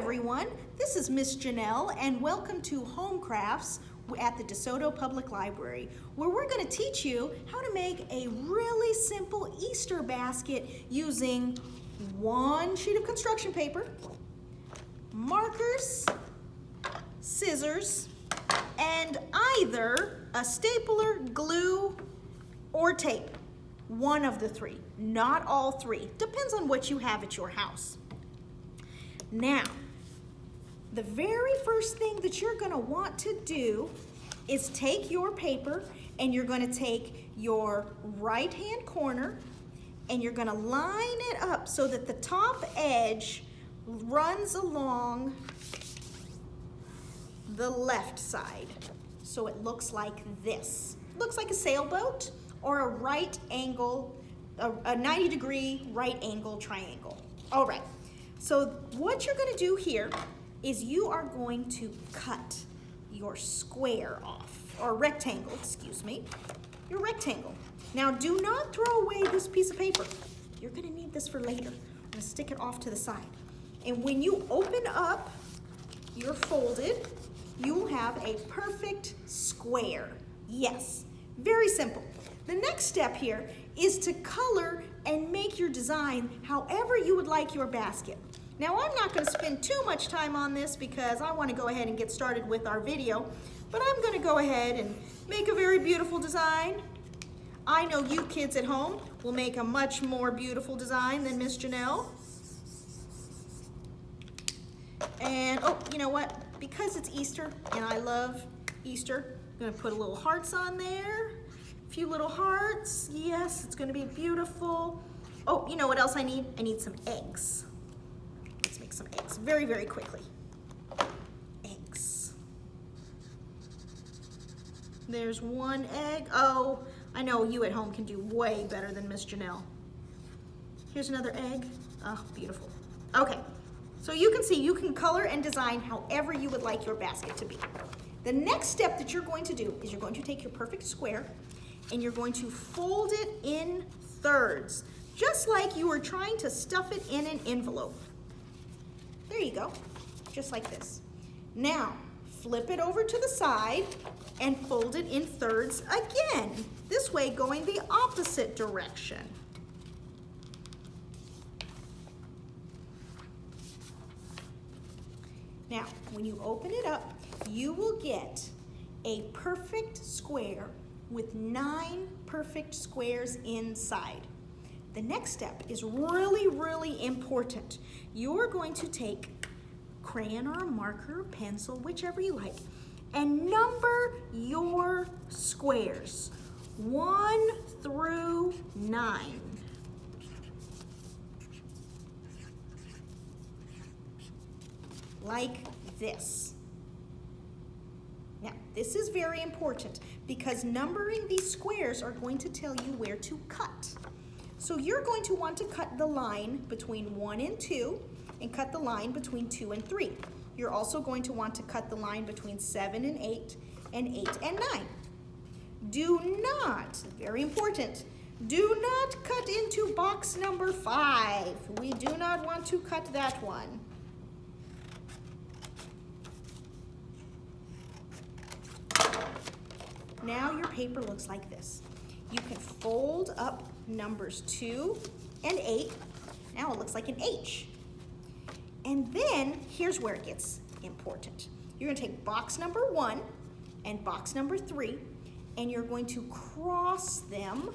everyone, this is Miss Janelle and welcome to Home Crafts at the DeSoto Public Library, where we're going to teach you how to make a really simple Easter basket using one sheet of construction paper, markers, scissors, and either a stapler, glue, or tape. One of the three, not all three. Depends on what you have at your house. Now, the very first thing that you're going to want to do is take your paper and you're going to take your right-hand corner and you're going to line it up so that the top edge runs along the left side. So it looks like this. Looks like a sailboat or a right angle, a 90-degree right angle triangle. All right. So what you're going to do here is you are going to cut your square off, or rectangle, excuse me, your rectangle. Now do not throw away this piece of paper. You're going to need this for later. I'm going to stick it off to the side. And when you open up your folded, you will have a perfect square. Yes, very simple. The next step here is to color and make your design however you would like your basket. Now I'm not going to spend too much time on this because I want to go ahead and get started with our video, but I'm going to go ahead and make a very beautiful design. I know you kids at home will make a much more beautiful design than Miss Janelle. And oh, you know what? Because it's Easter and I love Easter, I'm going to put a little hearts on there. A few little hearts. Yes, it's going to be beautiful. Oh, you know what else I need? I need some eggs. Let's make some eggs very, very quickly. Eggs. There's one egg. Oh, I know you at home can do way better than Miss Janelle. Here's another egg. Oh, beautiful. Okay, so you can see you can color and design however you would like your basket to be. The next step that you're going to do is you're going to take your perfect square and you're going to fold it in thirds, just like you were trying to stuff it in an envelope. There you go, just like this. Now, flip it over to the side and fold it in thirds again, this way going the opposite direction. Now, when you open it up, you will get a perfect square with 9 perfect squares inside. The next step is really, really important. You're going to take crayon or a marker or pencil, whichever you like, and number your squares 1 through 9. Like this. Now, this is very important because numbering these squares are going to tell you where to cut. So you're going to want to cut the line between 1 and 2 and cut the line between 2 and 3. You're also going to want to cut the line between 7 and 8 and 8 and 9. Do not, very important, do not cut into box number 5. We do not want to cut that one. Now your paper looks like this. You can fold up numbers 2 and 8. Now it looks like an H. And then here's where it gets important. You're going to take box number 1 and box number 3, and you're going to cross them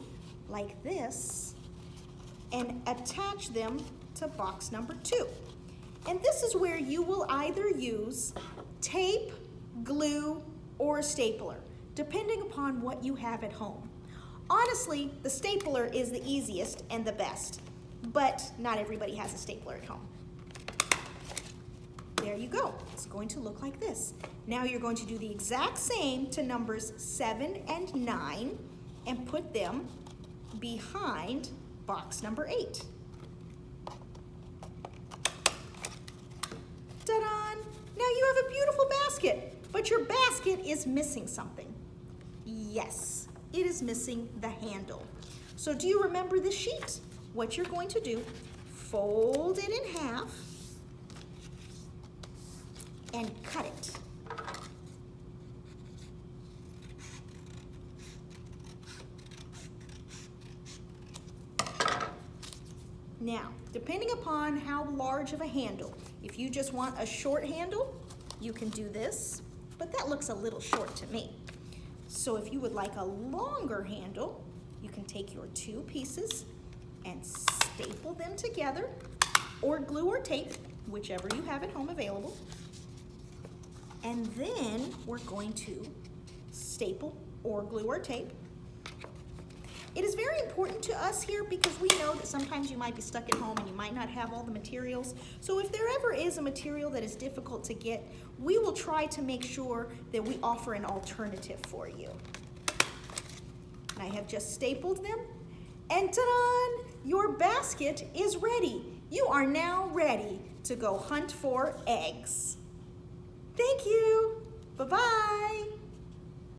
like this and attach them to box number 2. And this is where you will either use tape, glue, or a stapler, depending upon what you have at home. Honestly, the stapler is the easiest and the best, but not everybody has a stapler at home. There you go. It's going to look like this. Now you're going to do the exact same to numbers 7 and 9 and put them behind box number 8. Ta-da! Now you have a beautiful basket, but your basket is missing something. Yes, it is missing the handle. So do you remember this sheet? What you're going to do, fold it in half and cut it. Now, depending upon how large of a handle, if you just want a short handle, you can do this, but that looks a little short to me. So if you would like a longer handle, you can take your two pieces and staple them together, or glue or tape, whichever you have at home available. And then we're going to staple or glue or tape. It is very important to us here because we know that sometimes you might be stuck at home and you might not have all the materials. So if there ever is a material that is difficult to get, we will try to make sure that we offer an alternative for you. And I have just stapled them, and ta-da! Your basket is ready. You are now ready to go hunt for eggs.